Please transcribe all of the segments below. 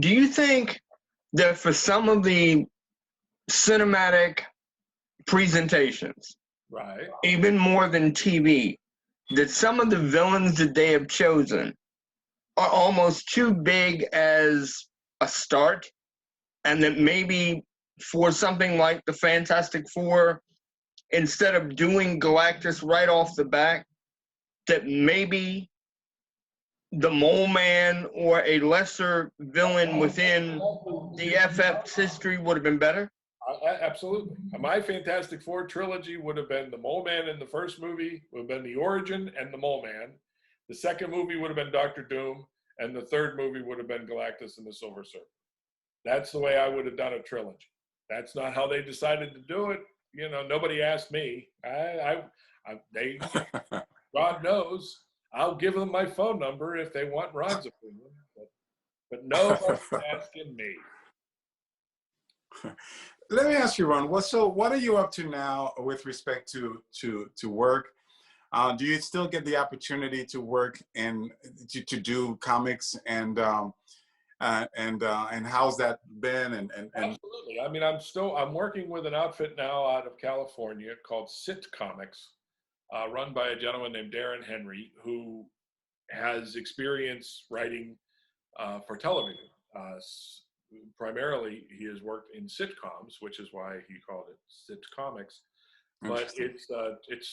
Do you think that for some of the cinematic presentations, Right. even more than TV, that some of the villains that they have chosen are almost too big as a start, and that maybe for something like the Fantastic Four, instead of doing Galactus right off the bat, that maybe the Mole Man or a lesser villain within the FF's history would have been better? Absolutely. My Fantastic Four trilogy would have been the Mole Man in the first movie, would have been the origin and the Mole Man. The second movie would have been Doctor Doom, and the third movie would have been Galactus and the Silver Surfer. That's the way I would have done a trilogy. That's not how they decided to do it. You know, nobody asked me. God knows, I'll give them my phone number if they want Ron's opinion. But nobody's asking me. Let me ask you, Ron. What are you up to now with respect to work? Do you still get the opportunity to work and to do comics, and how's that been? And absolutely. I mean, I'm working with an outfit now out of California called Sit Comics, run by a gentleman named Darren Henry, who has experience writing for television. Primarily, he has worked in sitcoms, which is why he called it Sit Comics. But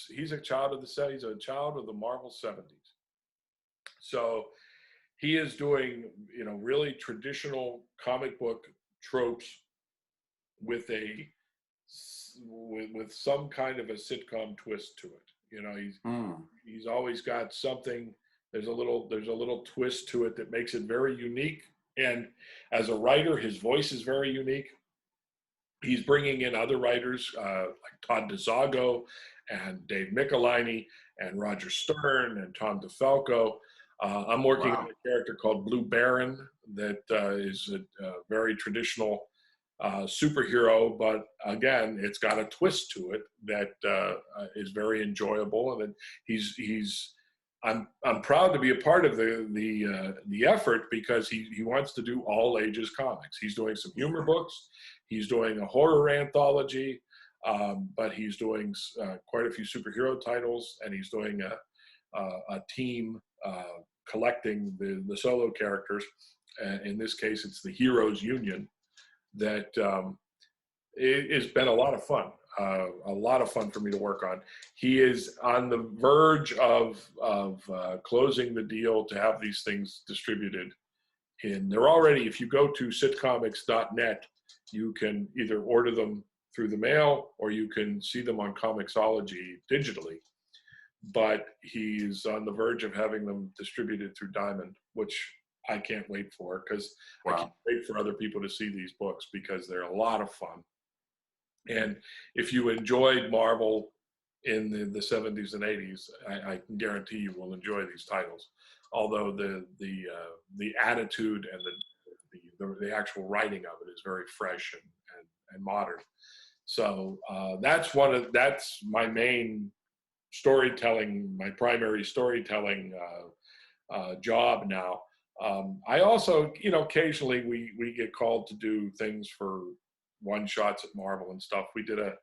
he's a child of the Marvel 70s. So he is doing, really traditional comic book tropes with some kind of a sitcom twist to it. He's always got something. There's a little twist to it that makes it very unique. And as a writer, his voice is very unique. He's bringing in other writers like Todd DeZago and Dave Michelinie and Roger Stern and Tom DeFalco. I'm working on a character called Blue Baron that is a very traditional superhero, but again, it's got a twist to it that is very enjoyable. And I'm proud to be a part of the effort, because he wants to do all ages comics. He's doing some humor books, he's doing a horror anthology, but he's doing quite a few superhero titles, and he's doing a team collecting the solo characters. In this case, it's the Heroes Union. That it's been a lot of fun. A lot of fun for me to work on. He is on the verge of closing the deal to have these things distributed. They're already, if you go to sitcomics.net, you can either order them through the mail or you can see them on Comixology digitally. But he's on the verge of having them distributed through Diamond, which I can't wait for, because I can't wait for other people to see these books, because they're a lot of fun. And if you enjoyed Marvel in the 70s and 80s, I can guarantee you will enjoy these titles. Although the attitude and the actual writing of it is very fresh and modern. So that's my main storytelling, my primary storytelling job now. I also, occasionally we get called to do things for one-shots at Marvel and stuff. We did a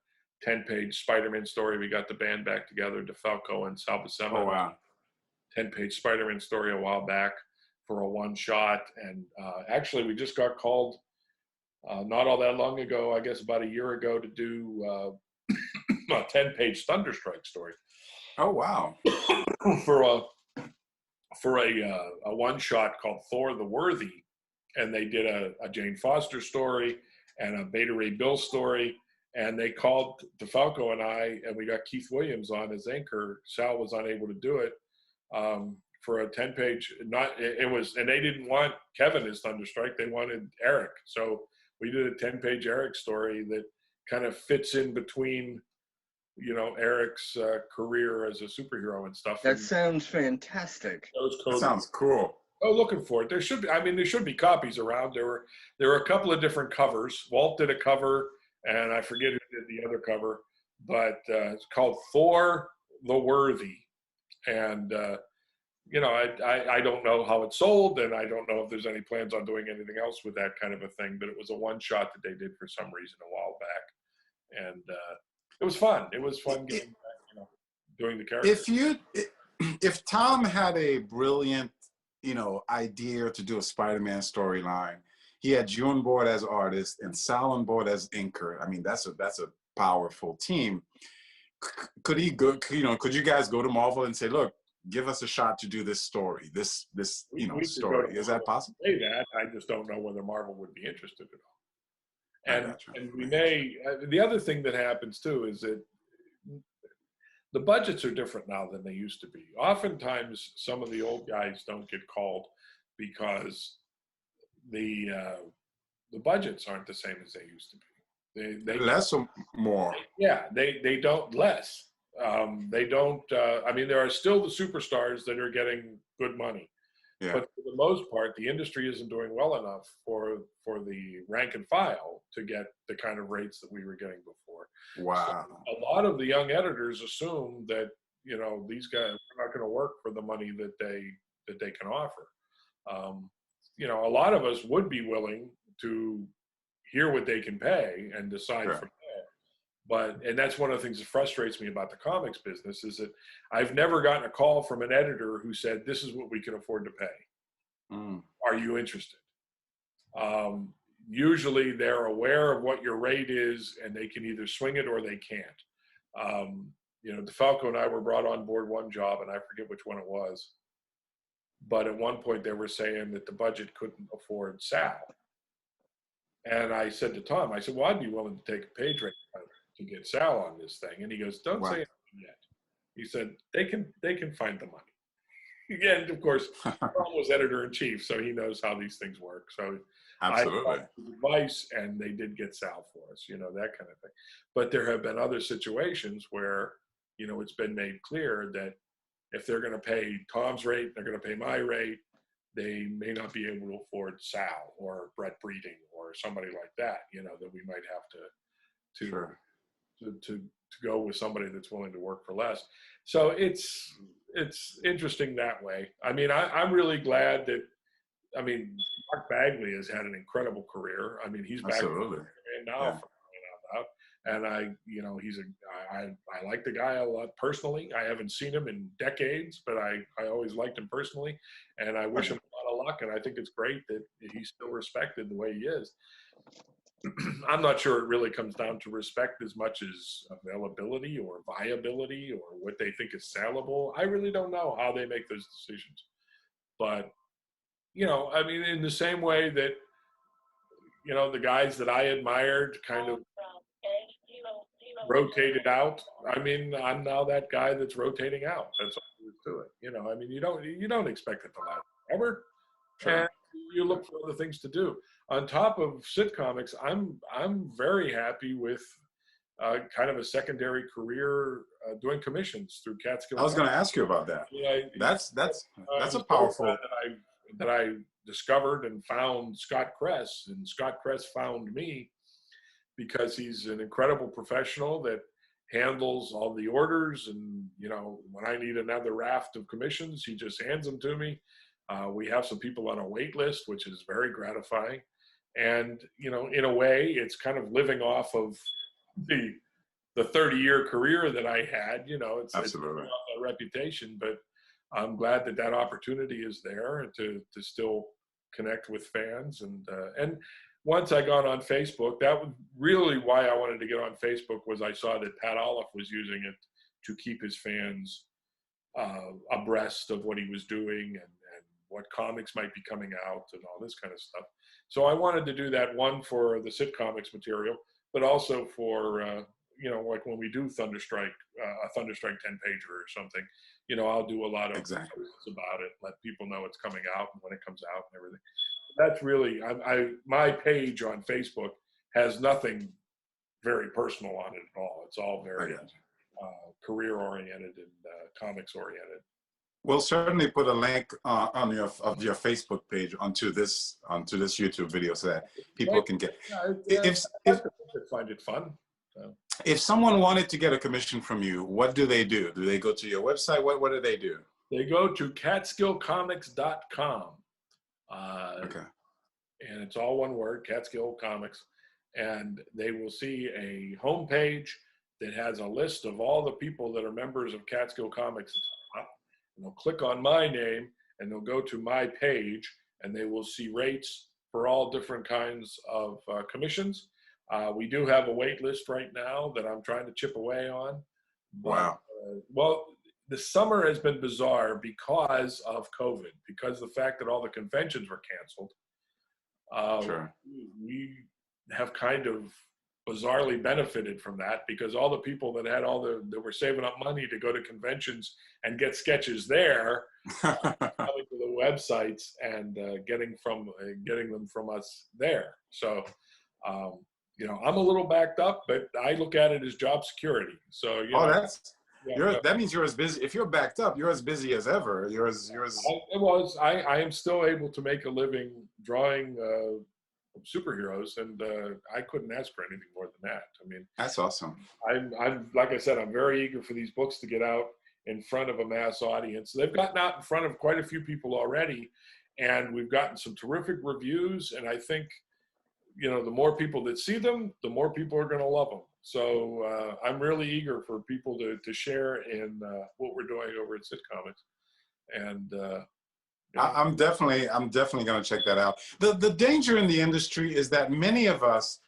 10-page Spider-Man story. We got the band back together, DeFalco and Sal Buscema. Oh, wow. 10-page Spider-Man story a while back for a one-shot. And actually, we just got called not all that long ago, I guess about a year ago, to do a 10-page Thunderstrike story. Oh, wow. for a one-shot called Thor the Worthy. And they did a Jane Foster story and a Beta Ray Bill story, and they called DeFalco and I, and we got Keith Williams on as anchor. Sal was unable to do it for a 10-page. And they didn't want Kevin as Thunderstrike; they wanted Eric. So we did a 10-page Eric story that kind of fits in between, Eric's career as a superhero and stuff. That sounds fantastic. That sounds cool. Oh, looking for it. There should be copies around. There were a couple of different covers. Walt did a cover, and I forget who did the other cover, but it's called Thor the Worthy. And you know, I don't know how it sold, and I don't know if there's any plans on doing anything else with that kind of a thing, but it was a one shot that they did for some reason a while back. And it was fun. It was fun getting back, you know, doing the character. If Tom had a brilliant, you know, idea to do a Spider-Man storyline, he had you on board as artist and Sal on board as inker. I mean, that's a powerful team. Could he go, you know, could you guys go to Marvel and say, look, give us a shot to do this story, this you know, story? Is that possible? Say that. I just don't know whether Marvel would be interested at all. And we may, the other thing that happens too is that the budgets are different now than they used to be. Oftentimes, some of the old guys don't get called because the budgets aren't the same as they used to be. They less or more. Yeah, they don't less. They don't. I mean, there are still the superstars that are getting good money, but for the most part, the industry isn't doing well enough for the rank and file to get the kind of rates that we were getting before. Wow. So a lot of the young editors assume that, you know, these guys are not going to work for the money that they can offer. You know, a lot of us would be willing to hear what they can pay and decide from there. And that's one of the things that frustrates me about the comics business is that I've never gotten a call from an editor who said, this is what we can afford to pay. Are you interested? Usually they're aware of what your rate is and they can either swing it or they can't. You know, DeFalco and I were brought on board one job, and I forget which one it was. But at one point they were saying that the budget couldn't afford Sal. And I said to Tom, I said, well, I'd be willing to take a page rate to get Sal on this thing. And he goes, don't say anything yet. He said, they can find the money. And of course, Tom was editor-in-chief, so he knows how these things work. So absolutely. I got his advice, and they did get Sal for us, you know, that kind of thing. But there have been other situations where, you know, it's been made clear that if they're going to pay Tom's rate, they're going to pay my rate, they may not be able to afford Sal or Brett Breeding or somebody like that, you know, that we might have to go with somebody that's willing to work for less. So it's interesting that way. I mean, I'm really glad that, I mean, Mark Bagley has had an incredible career. I mean, he's back now and I, you know, I like the guy a lot personally. I haven't seen him in decades, but I always liked him personally, and I wish him a lot of luck. And I think it's great that he's still respected the way he is. I'm not sure it really comes down to respect as much as availability or viability or what they think is sellable. I really don't know how they make those decisions. But, you know, I mean, in the same way that, you know, the guys that I admired kind of rotated out. I mean, I'm now that guy that's rotating out. That's all there is to it. You know, I mean, you don't expect it to last forever. And you look for other things to do. On top of sitcomics, I'm very happy with kind of a secondary career doing commissions through Catskill. I was going to ask you about that. Yeah, that's a powerful that I discovered and found Scott Kress, and Scott Kress found me because he's an incredible professional that handles all the orders, and you know, when I need another raft of commissions, he just hands them to me. We have some people on a wait list, which is very gratifying. And, you know, in a way, it's kind of living off of the 30-year career that I had. You know, it's a reputation, but I'm glad that opportunity is there to still connect with fans. And once I got on Facebook, that was really why I wanted to get on Facebook, was I saw that Pat Olive was using it to keep his fans abreast of what he was doing and what comics might be coming out and all this kind of stuff. So I wanted to do that, one for the sitcomics material, but also for, you know, like when we do Thunderstrike, a Thunderstrike 10-pager or something, you know, I'll do a lot of posts about it, let people know it's coming out and when it comes out and everything. That's really, my page on Facebook has nothing very personal on it at all. It's all very career-oriented and comics-oriented. We'll certainly put a link on your Facebook page onto this YouTube video so that people can get. If find it fun. So. If someone wanted to get a commission from you, what do they do? Do they go to your website? What do they do? They go to catskillcomics.com. Okay. And it's all one word, Catskill Comics. And they will see a homepage that has a list of all the people that are members of Catskill Comics. And they'll click on my name and they'll go to my page and they will see rates for all different kinds of commissions. We do have a wait list right now that I'm trying to chip away on. But, Wow. Well, the summer has been bizarre because of COVID, because of the fact that all the conventions were canceled. Sure. We have kind of bizarrely benefited from that because all the people that had that were saving up money to go to conventions and get sketches there, coming to the websites and getting them from us there. So, I'm a little backed up, but I look at it as job security. So, that means you're as busy. If you're backed up, you're as busy as ever. I am still able to make a living drawing superheroes, and I couldn't ask for anything more than that. I mean, that's awesome. I'm like I said, I'm very eager for these books to get out in front of a mass audience. They've gotten out in front of quite a few people already, and we've gotten some terrific reviews. And I think, the more people that see them, the more people are going to love them. So I'm really eager for people to share in what we're doing over at Sit Comics. And I'm definitely going to check that out. The danger in the industry is that many of us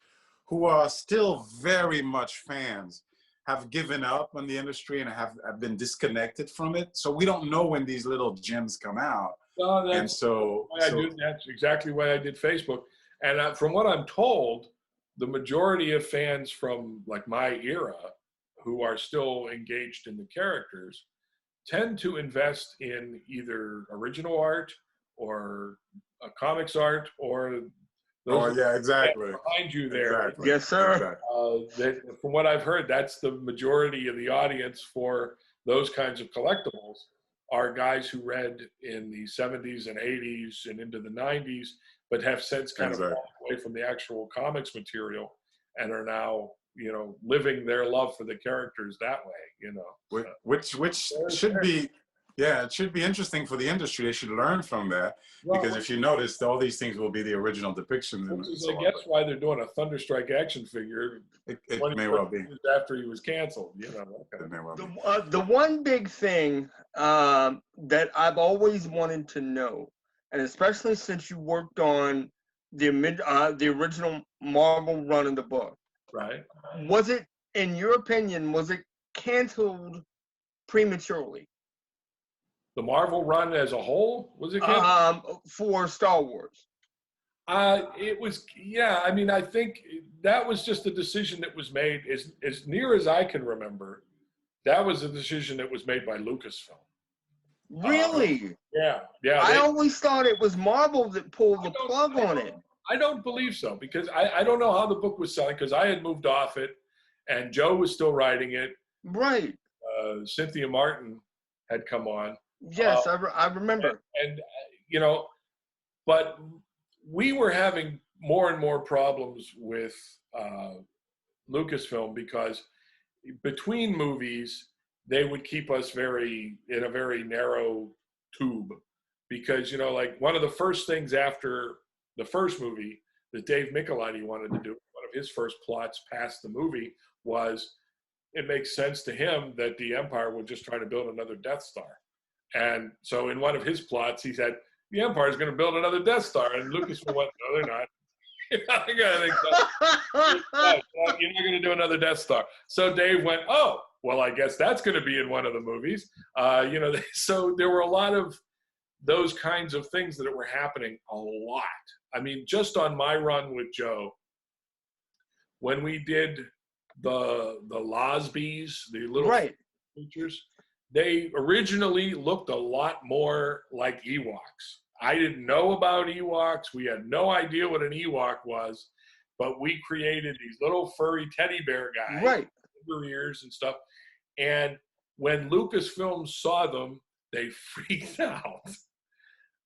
who are still very much fans have given up on the industry and have been disconnected from it. So we don't know when these little gems come out. No, that's exactly why I did Facebook. And from what I'm told, the majority of fans from like my era who are still engaged in the characters tend to invest in either original art or comics art or exactly behind you there. Exactly. Yes, sir. Exactly. From what I've heard, that's the majority of the audience for those kinds of collectibles are guys who read in the 70s and 80s and into the 90s, but have since kind of walked away from the actual comics material and are now, living their love for the characters that way, Which should be, it should be interesting for the industry. They should learn from that because if you notice, all these things will be the original depictions. Which is, I guess, why they're doing a Thunderstrike action figure. It may well be after he was canceled. It may well be. The one big thing that I've always wanted to know, and especially since you worked on the original Marvel run of the book, right? Was it, in your opinion, canceled prematurely? The Marvel run as a whole, was it canceled? For Star Wars? It was, I mean, I think that was just a decision that was made, as near as I can remember, that was a decision that was made by Lucasfilm. Really? Yeah. I always thought it was Marvel that pulled the plug on it. I don't believe so, because I don't know how the book was selling, because I had moved off it, and Joe was still writing it. Right. Cynthia Martin had come on. Yes, I remember. And but we were having more and more problems with Lucasfilm because between movies, they would keep us in a very narrow tube because, like one of the first things after the first movie that Dave Michelinie wanted to do, one of his first plots past the movie was it makes sense to him that the Empire would just try to build another Death Star. And so in one of his plots, he said, the Empire is going to build another Death Star. And Lucasfilm went, no, they're not. You're not going to do another Death Star. So Dave went, oh, well, I guess that's going to be in one of the movies. So there were a lot of those kinds of things that were happening a lot. I mean, just on my run with Joe, when we did the Losbees, the little creatures, they originally looked a lot more like Ewoks. I didn't know about Ewoks. We had no idea what an Ewok was, but we created these little furry teddy bear guys, with ears and stuff. And when Lucasfilm saw them, they freaked out.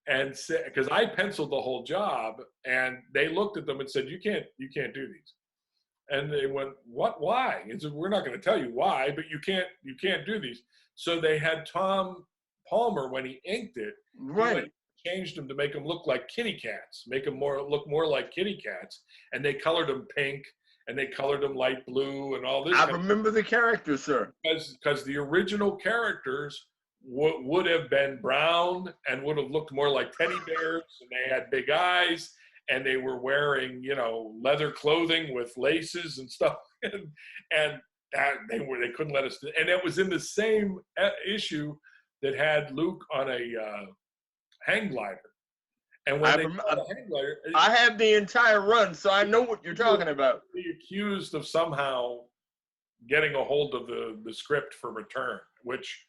And said, because I penciled the whole job, and they looked at them and said, "You can't do these." And they went, "What? Why?" And said, "We're not going to tell you why, but you can't do these." So they had Tom Palmer, when he inked it, Right. he changed them to make them look like kitty cats, make them look more like kitty cats, and they colored them pink and they colored them light blue and all this. I remember the characters, sir. Because the original characters would have been brown and would have looked more like teddy bears, and they had big eyes, and they were wearing, you know, leather clothing with laces and stuff, and they couldn't let us do, and it was in the same issue that had Luke on a hang glider. And when hang glider, I have the entire run, so I know what you're talking about. Be accused of somehow getting a hold of the script for Return, which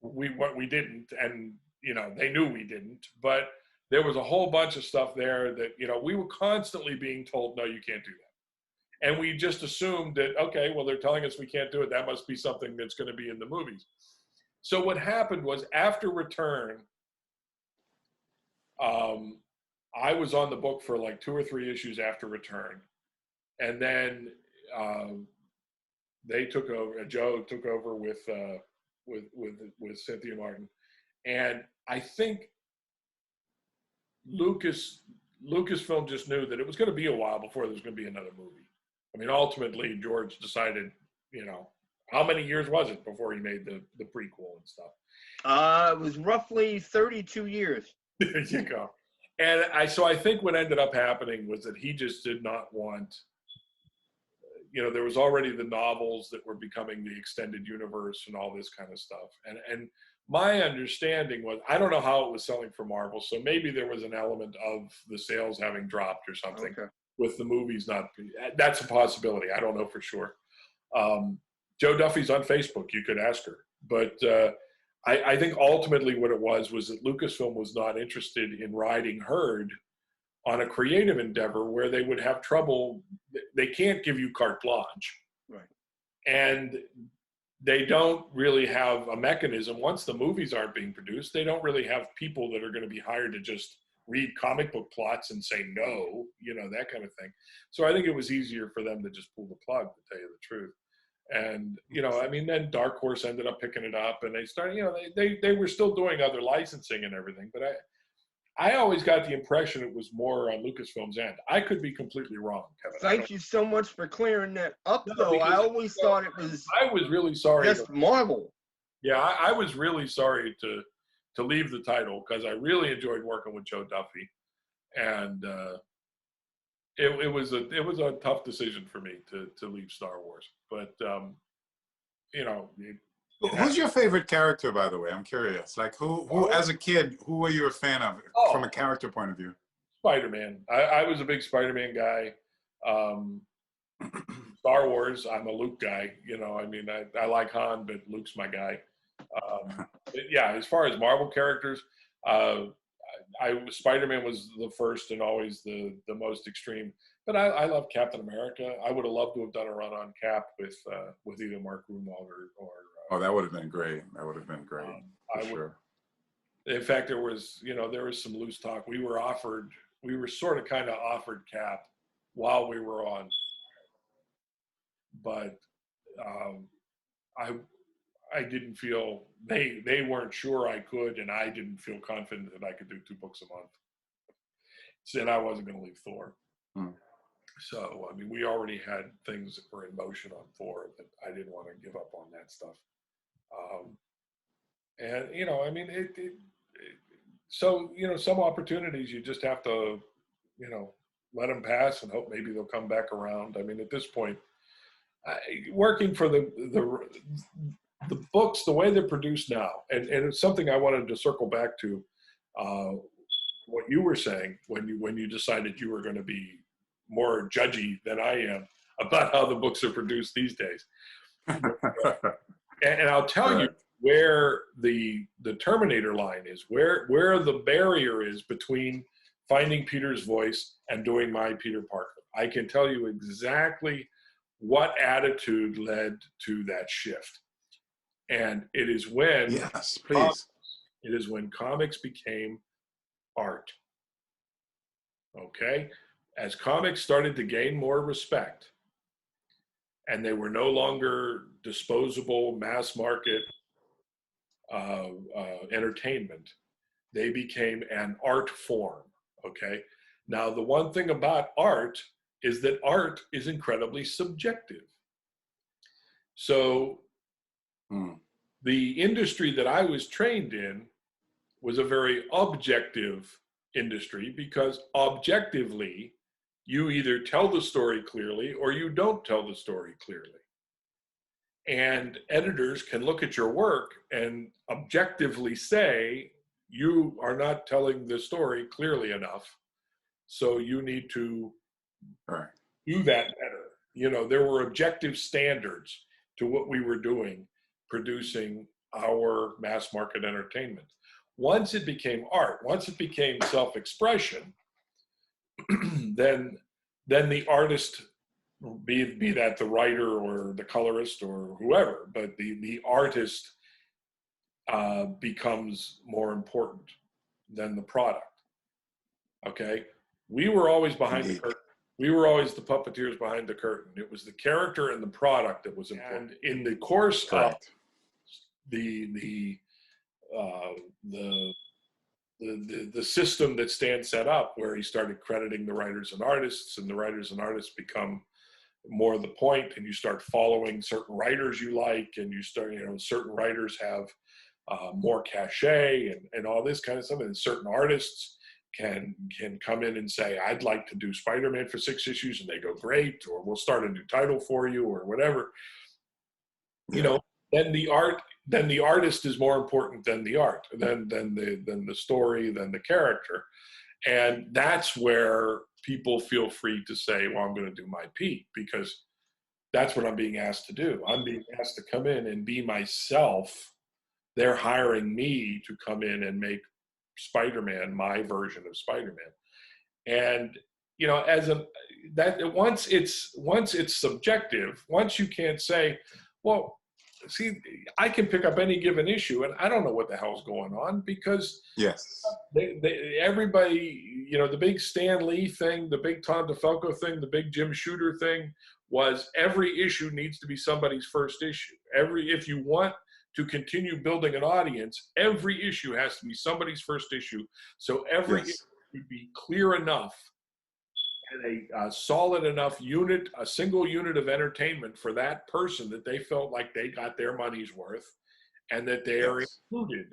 we didn't, and you know they knew we didn't, but there was a whole bunch of stuff there that, you know, we were constantly being told, no, you can't do that, and we just assumed that, okay, well, they're telling us we can't do it, that must be something that's going to be in the movies. So what happened was, after Return, I was on the book for like 2 or 3 issues after Return, and then they took over. Joe took over with Cynthia Martin, and I think Lucasfilm just knew that it was going to be a while before there was going to be another movie. I mean, ultimately, George decided, you know, how many years was it before he made the prequel and stuff? It was roughly 32 years. There you go. And so I think what ended up happening was that he just did not want, you know, there was already the novels that were becoming the extended universe and all this kind of stuff. And my understanding was, I don't know how it was selling for Marvel, so maybe there was an element of the sales having dropped or something, okay, with the movies not. That's a possibility. I don't know for sure. Joe Duffy's on Facebook. You could ask her. But I think ultimately what it was that Lucasfilm was not interested in riding herd on a creative endeavor where they would have trouble. They can't give you carte blanche. Right. And they don't really have a mechanism. Once the movies aren't being produced, they don't really have people that are going to be hired to just read comic book plots and say no, you know, that kind of thing. So I think it was easier for them to just pull the plug, to tell you the truth. And, you know, I mean, then Dark Horse ended up picking it up, and they started, you know, they were still doing other licensing and everything, but I always got the impression it was more on Lucasfilm's end. I could be completely wrong, Kevin. Thank you so much for clearing that up, though. I always thought it was. I was really sorry. Just Marvel. Yeah, I was really sorry to leave the title, because I really enjoyed working with Joe Duffy, and it was a tough decision for me to leave Star Wars. But you know. Who's your favorite character, by the way? I'm curious. Like, who as a kid, who were you a fan of from a character point of view? Spider-Man. I was a big Spider-Man guy. Star Wars, I'm a Luke guy. You know, I mean, I like Han, but Luke's my guy. But yeah, as far as Marvel characters, Spider-Man was the first and always the most extreme. But I love Captain America. I would have loved to have done a run on Cap with either Mark Rummel or oh, that would have been great. That would have been great. For sure. In fact, there was some loose talk. We were sort of kind of offered Cap while we were on, but I didn't feel, they weren't sure I could, and I didn't feel confident that I could do 2 books a month. Said I wasn't going to leave Thor. So, I mean, we already had things that were in motion on Thor, that I didn't want to give up on that stuff. And, you know, I mean, so, you know, some opportunities you just have to, you know, let them pass and hope maybe they'll come back around. I mean, at this point, working for the books, the way they're produced now, and it's something I wanted to circle back to, what you were saying when you decided you were going to be more judgy than I am about how the books are produced these days. And I'll tell you where the Terminator line is, where the barrier is between finding Peter's voice and doing my Peter Parker. I can tell you exactly what attitude led to that shift. And it is when yes, please. It is when comics became art. Okay? As comics started to gain more respect, and they were no longer disposable mass market entertainment. They became an art form, okay? Now, the one thing about art is that art is incredibly subjective. So the industry that I was trained in was a very objective industry, because objectively, you either tell the story clearly or you don't tell the story clearly. And editors can look at your work and objectively say, you are not telling the story clearly enough, so you need to do that better. You know, there were objective standards to what we were doing, producing our mass market entertainment. Once it became art, once it became self-expression, then the artist, be that the writer or the colorist or whoever, but the artist becomes more important than the product. Okay, we were always behind the curtain. We were always the puppeteers behind the curtain. It was the character and the product that was important. And in the course of the system that Stan set up, where he started crediting the writers and artists, and the writers and artists become more the point, and you start following certain writers you like, and you start, you know, certain writers have more cachet and all this kind of stuff, and certain artists can come in and say, I'd like to do Spider-Man for 6 issues, and they go, great, or we'll start a new title for you, or whatever. You know, then the artist is more important than the art, than the story, than the character. And that's where people feel free to say, well, I'm going to do my Pete, because that's what I'm being asked to do. I'm being asked to come in and be myself. They're hiring me to come in and make Spider-Man my version of Spider-Man. And, you know, once it's subjective, once you can't say, well, see, I can pick up any given issue and I don't know what the hell's going on, because everybody, you know, the big Stan Lee thing, the big Tom DeFalco thing, the big Jim Shooter thing was every issue needs to be somebody's first issue. If you want to continue building an audience, every issue has to be somebody's first issue. So every issue should be clear enough and a solid enough unit, a single unit of entertainment for that person, that they felt like they got their money's worth, and that they are included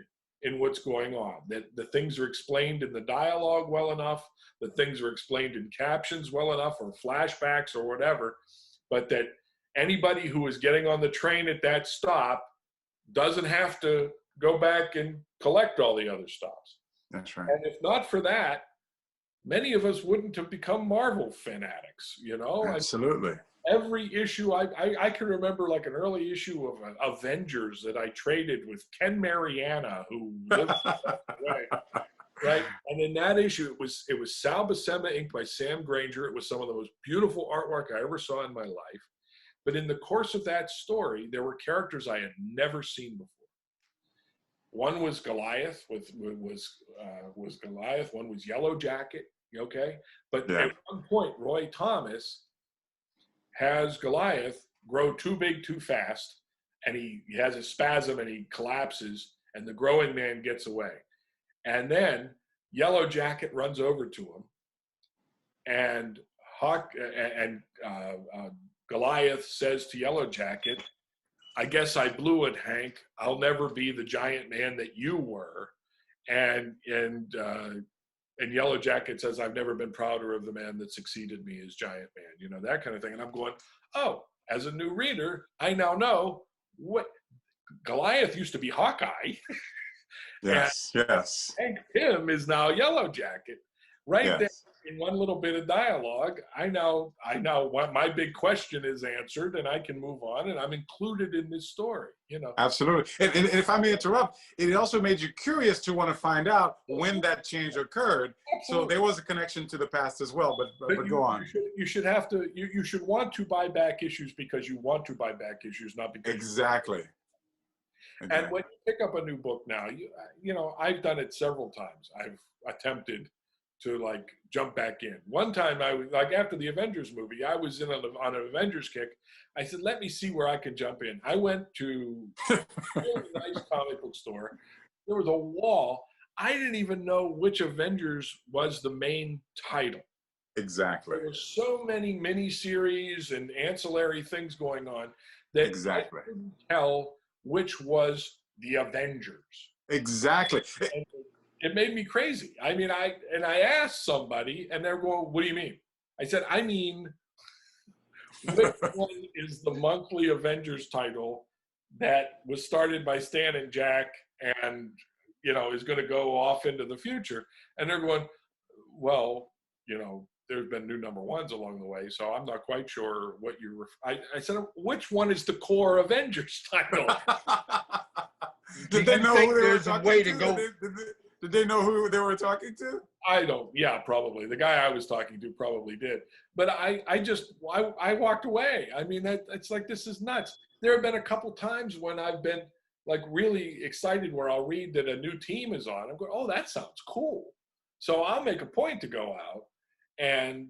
in what's going on, that the things are explained in the dialogue well enough, the things are explained in captions well enough, or flashbacks or whatever, but that anybody who is getting on the train at that stop doesn't have to go back and collect all the other stops. That's right. And if not for that, many of us wouldn't have become Marvel fanatics, you know? Absolutely. Every issue, I can remember like an early issue of Avengers that I traded with Ken Mariana, who lived away, right? And in that issue, it was Sal Buscema inked by Sam Granger. It was some of the most beautiful artwork I ever saw in my life. But in the course of that story, there were characters I had never seen before. One was Goliath, was Goliath. One was Yellow Jacket. Okay, but at one point, Roy Thomas has Goliath grow too big too fast, and he has a spasm and he collapses, and the growing man gets away, and then Yellow Jacket runs over to him, and Goliath says to Yellow Jacket, I guess I blew it, Hank. I'll never be the giant man that you were. And Yellow Jacket says, I've never been prouder of the man that succeeded me as giant man, you know, that kind of thing. And I'm going, oh, as a new reader, I now know what Goliath used to be Hawkeye. Yes, yes. Hank Pym is now Yellow Jacket. Right there. In one little bit of dialogue, I know what my big question is answered, and I can move on, and I'm included in this story, you know. Absolutely. And if I may interrupt, it also made you curious to want to find out when that change occurred. Absolutely. So there was a connection to the past as well, but go on. You should want to buy back issues because you want to buy back issues, not because Exactly. And when you pick up a new book now, you know, I've done it several times. I've attempted to like jump back in. One time I was like, after the Avengers movie, I was on an Avengers kick. I said, let me see where I can jump in. I went to a really nice comic book store. There was a wall. I didn't even know which Avengers was the main title. Exactly. There were so many miniseries and ancillary things going on that I couldn't tell which was the Avengers. Exactly. And it made me crazy. I mean, I asked somebody, and they're going, "What do you mean?" I said, "I mean, which one is the monthly Avengers title that was started by Stan and Jack, and is going to go off into the future?" And they're going, "Well, there's been new number ones along the way, so I'm not quite sure what you're." I said, "Which one is the core Avengers title?" Did they know who they were talking to? Did they know who they were talking to? I don't. Yeah, probably. The guy I was talking to probably did. But I walked away. I mean, it's like, this is nuts. There have been a couple times when I've been like really excited where I'll read that a new team is on. I'm going, oh, that sounds cool. So I'll make a point to go out and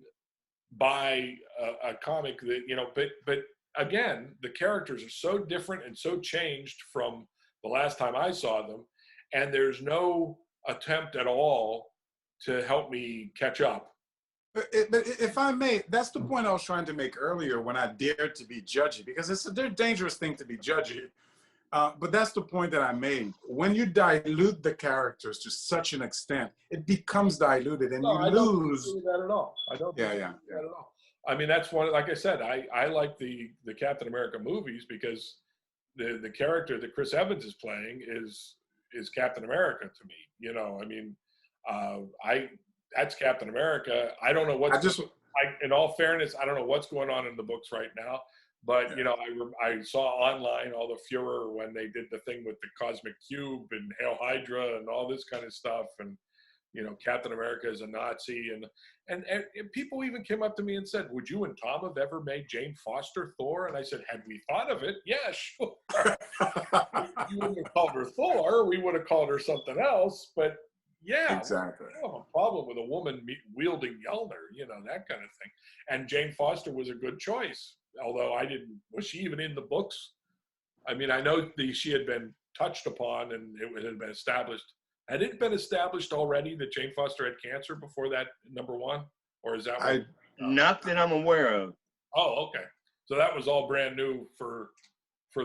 buy a comic that, but again, the characters are so different and so changed from the last time I saw them. And there's no attempt at all to help me catch up. But if I may, that's the point I was trying to make earlier when I dared to be judgy, because it's a dangerous thing to be judgy. But that's the point that I made. When you dilute the characters to such an extent, it becomes diluted, and I lose. Don't do that at all. I don't. Yeah. That at all. I mean, that's one. Like I said, I like the Captain America movies because the character that Chris Evans is playing is Captain America to me. I mean, that's Captain America. I don't know what's. In all fairness, I don't know what's going on in the books right now. But I saw online all the furor when they did the thing with the Cosmic Cube and Hail Hydra and all this kind of stuff, and Captain America is a Nazi, and people even came up to me and said, "Would you and Tom have ever made Jane Foster Thor?" And I said, "Had we thought of it, yeah, sure." You wouldn't have called her Thor. We would have called her something else. But yeah, exactly. I don't have a problem with a woman wielding Mjolnir, that kind of thing. And Jane Foster was a good choice. Although was she even in the books? I mean, I know she had been touched upon and it had been established. Had it been established already that Jane Foster had cancer before that number one? Or is that not that I'm aware of. Oh, okay. So that was all brand new for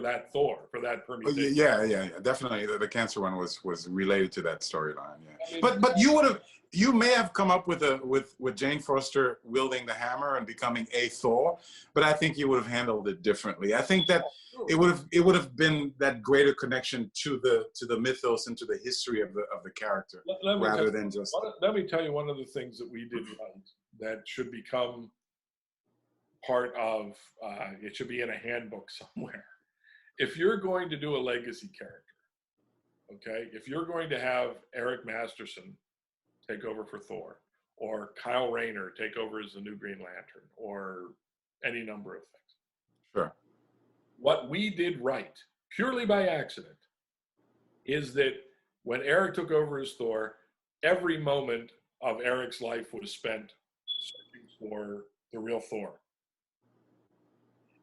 that Thor, for that permutation. Yeah. Definitely, the cancer one was related to that storyline. Yeah, I mean, but you may have come up with Jane Foster wielding the hammer and becoming a Thor, but I think you would have handled it differently. I think that it would have been that greater connection to the mythos and to the history of the character, rather than just. Let me tell you one of the things that we did right that should become part of. It should be in a handbook somewhere. If you're going to do a legacy character, okay, if you're going to have Eric Masterson take over for Thor, or Kyle Rayner take over as the new Green Lantern, or any number of things. Sure. What we did right, purely by accident, is that when Eric took over as Thor, every moment of Eric's life was spent searching for the real Thor.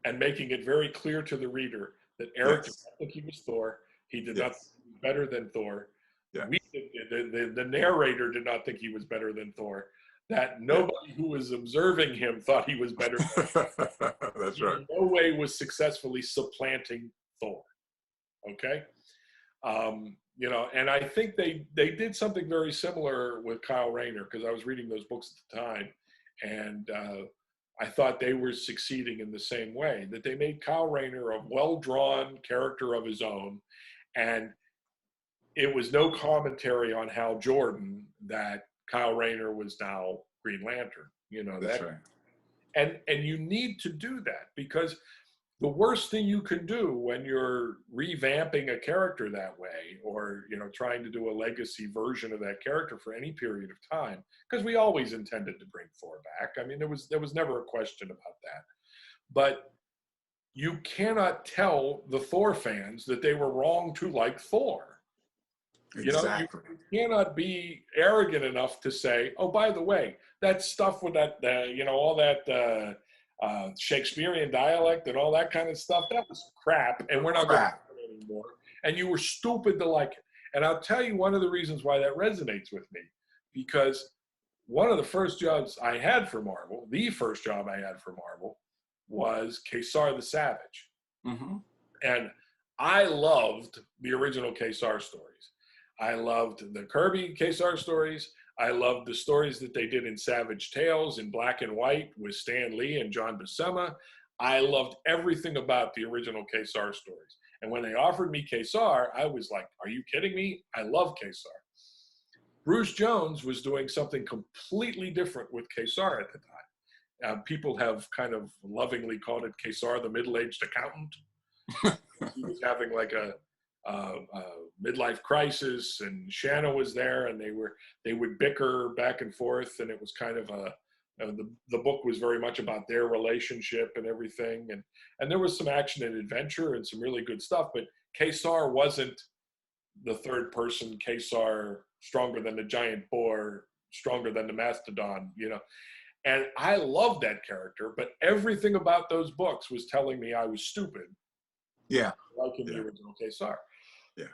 And making it very clear to the reader that Eric did not think he was Thor. He did not think he was better than Thor. Yeah. The narrator did not think he was better than Thor. That nobody who was observing him thought he was better than Thor. That's right. In no way was successfully supplanting Thor. Okay? And I think they did something very similar with Kyle Rayner, because I was reading those books at the time, and I thought they were succeeding in the same way, that they made Kyle Rayner a well-drawn character of his own, and it was no commentary on Hal Jordan that Kyle Rayner was now Green Lantern. That's right. And you need to do that, because the worst thing you can do when you're revamping a character that way, or trying to do a legacy version of that character for any period of time, because we always intended to bring Thor back. I mean, there was never a question about that. But you cannot tell the Thor fans that they were wrong to like Thor. Exactly. You cannot be arrogant enough to say, oh, by the way, that stuff with that, all that Shakespearean dialect and all that kind of stuff, that was crap, and we're not going to do it anymore. And you were stupid to like it. And I'll tell you one of the reasons why that resonates with me, because one of the first jobs I had for Marvel, the first job I had for Marvel, was Kesar the Savage. Mm-hmm. And I loved the original Kesar stories. I loved the Kirby Kesar stories. I loved the stories that they did in Savage Tales in black and white with Stan Lee and John Buscema. I loved everything about the original Kesar stories. And when they offered me Kesar, I was like, are you kidding me? I love Kesar. Bruce Jones was doing something completely different with Kesar at the time. People have kind of lovingly called it Kesar the middle-aged accountant. He was having like a midlife crisis, and Shanna was there, and they would bicker back and forth, and it was kind of the book was very much about their relationship and everything, and there was some action and adventure and some really good stuff, but Kesar wasn't the third person Kesar, stronger than the giant boar, stronger than the mastodon, and I loved that character, but everything about those books was telling me I was stupid. Yeah. Like in the original Kesar. Yeah.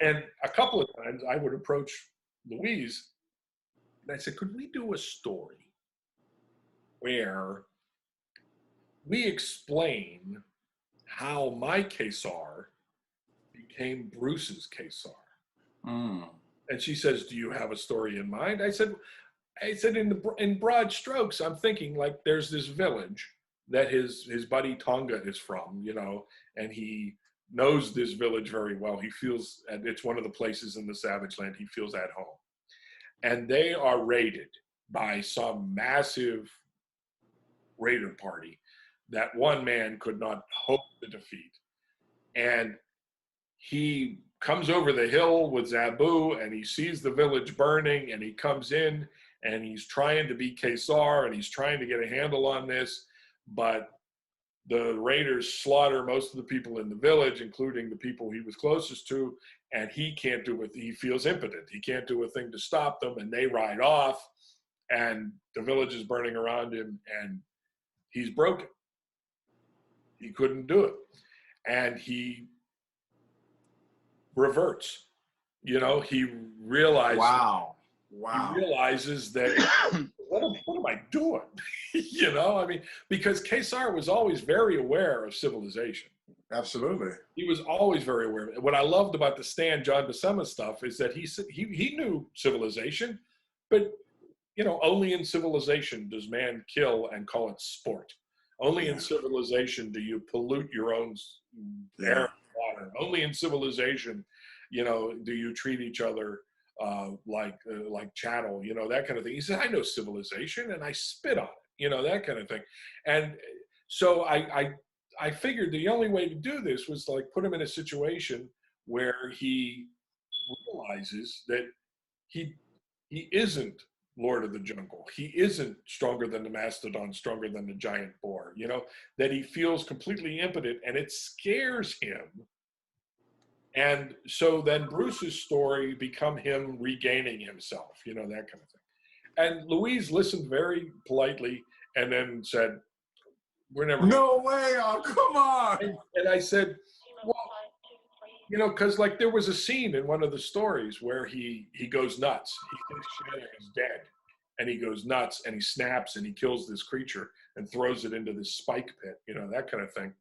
And a couple of times I would approach Louise and I said, could we do a story where we explain how my Kesar became Bruce's Kesar? Mm. And she says, do you have a story in mind? I said in broad strokes, I'm thinking like there's this village that his buddy Tonga is from, and he knows this village very well. He feels, and it's one of the places in the Savage Land he feels at home. And they are raided by some massive raider party that one man could not hope to defeat. And he comes over the hill with Zabu, and he sees the village burning, and he comes in, and he's trying to be Kesar, and he's trying to get a handle on this, but the raiders slaughter most of the people in the village, including the people he was closest to, and he can't do it. He feels impotent. He can't do a thing to stop them, and they ride off, and the village is burning around him, and he's broken. He couldn't do it. And he reverts. He realizes. Wow. He realizes that, what am I doing? Because Kesar was always very aware of civilization. Absolutely. He was always very aware. What I loved about the Stan John Buscema stuff is that he knew civilization, but only in civilization does man kill and call it sport. Only in civilization do you pollute your own air and water. Only in civilization, do you treat each other like chattel, that kind of thing. He said, I know civilization and I spit on it, that kind of thing. And so I figured the only way to do this was to like put him in a situation where he realizes that he isn't Lord of the Jungle. He isn't stronger than the mastodon, stronger than the giant boar, that he feels completely impotent, and it scares him. And so then Bruce's story become him regaining himself, that kind of thing. And Louise listened very politely and then said, we're never. No way. Oh, come on. And I said, well, because like there was a scene in one of the stories where he goes nuts. He thinks Shanna is dead. And he goes nuts and he snaps and he kills this creature and throws it into this spike pit, that kind of thing.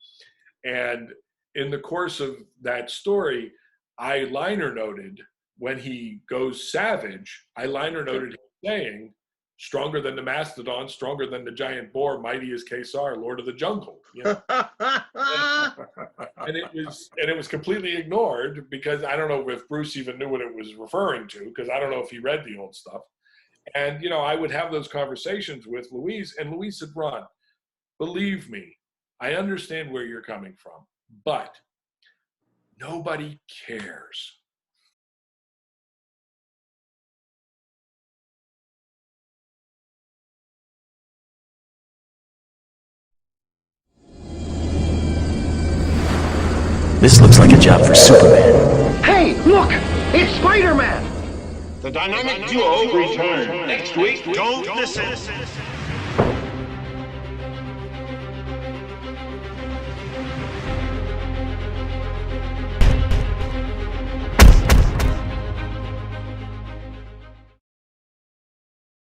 And in the course of that story, I liner noted when he goes savage, I liner noted him saying, stronger than the mastodon, stronger than the giant boar, mighty as Kesar, Lord of the Jungle. And it was completely ignored because I don't know if Bruce even knew what it was referring to, because I don't know if he read the old stuff. And, I would have those conversations with Louise, and Louise said, Ron, believe me, I understand where you're coming from, but nobody cares. This looks like a job for Superman. Hey, look! It's Spider-Man! The dynamic duo return next week. Don't miss it.